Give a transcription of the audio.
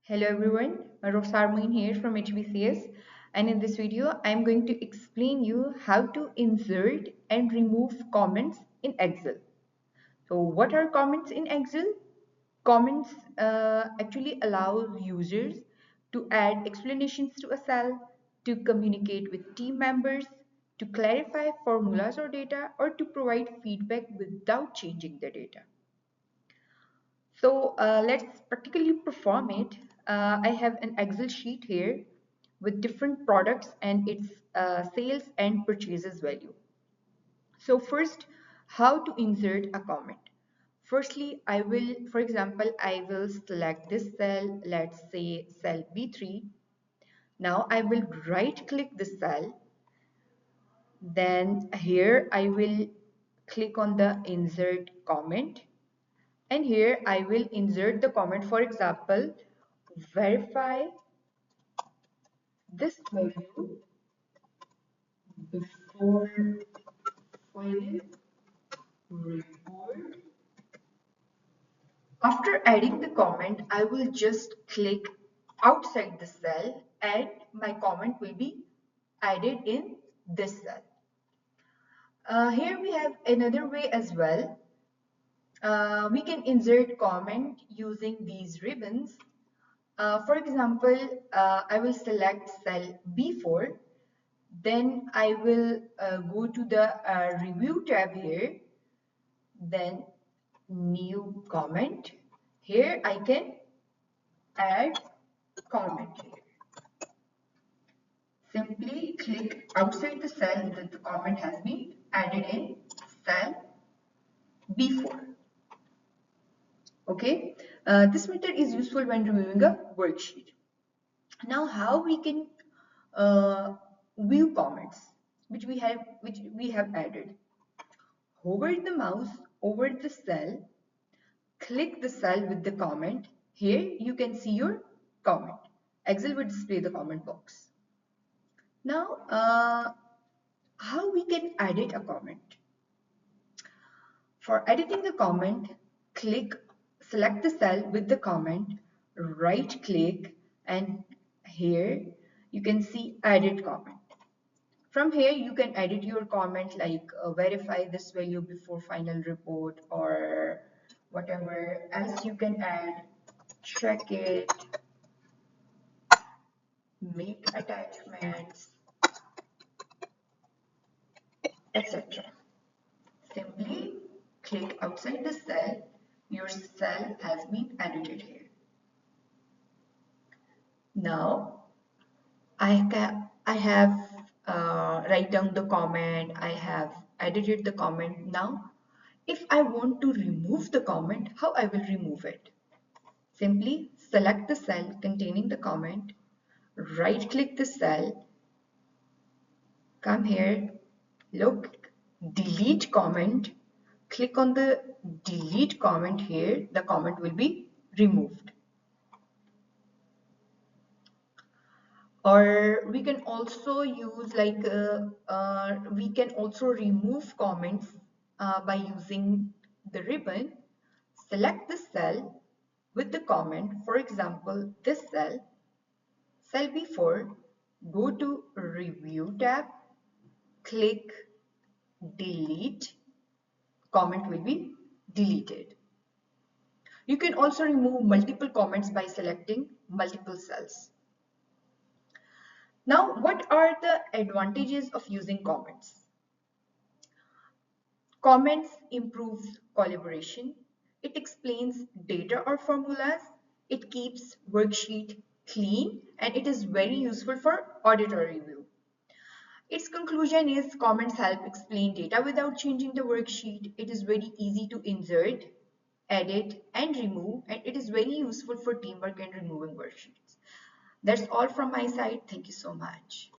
Hello everyone, Rosarmeen here from HBCS, and in this video I'm going to explain you how to insert and remove comments in Excel. So what are comments in Excel? Comments actually allow users to add explanations to a cell, to communicate with team members, to clarify formulas or data, or to provide feedback without changing the data. So let's practically perform it. I have an Excel sheet here with different products and its sales and purchases value. So first, how to insert a comment. Firstly, for example, I will select this cell, let's say cell B3. Now I will right click the cell. Then here I will click on the insert comment. And here I will insert the comment, for example, verify this value before final report. After adding the comment, I will just click outside the cell and my comment will be added in this cell. Here we have another way as well. We can insert comment using these ribbons. For example, I will select cell B4, then I will go to the review tab here, then new comment. Here I can add comment here. Simply click outside the cell that the comment has been added in cell B4. Okay, this method is useful when reviewing a worksheet. Now, how we can uh, view comments which we have added. Hover the mouse over the cell, click the cell with the comment. Here you can see your comment. Excel will display the comment box. Now, how we can edit a comment? For editing the comment, select the cell with the comment, right click, and here you can see edit comment. From here you can edit your comment like verify this value before final report or whatever else you can add, check it, make attachments, etc. Simply click outside the cell. Your cell has been edited here. Now I have write down the comment. I have edited the comment. Now, if I want to remove the comment, how I will remove it? Simply select the cell containing the comment, right click the cell, come here, look, delete comment, click on the delete comment here, the comment will be removed. Or we can also use we can also remove comments by using the ribbon. Select the cell with the comment, for example this cell B4, go to review tab, click delete, comment will be deleted. You can also remove multiple comments by selecting multiple cells. Now, what are the advantages of using comments? Comments improves collaboration. It explains data or formulas. It keeps worksheet clean, and it is very useful for audit or review. Its conclusion is comments help explain data without changing the worksheet. It is very easy to insert, edit, and remove, and it is very useful for teamwork and removing worksheets. That's all from my side. Thank you so much.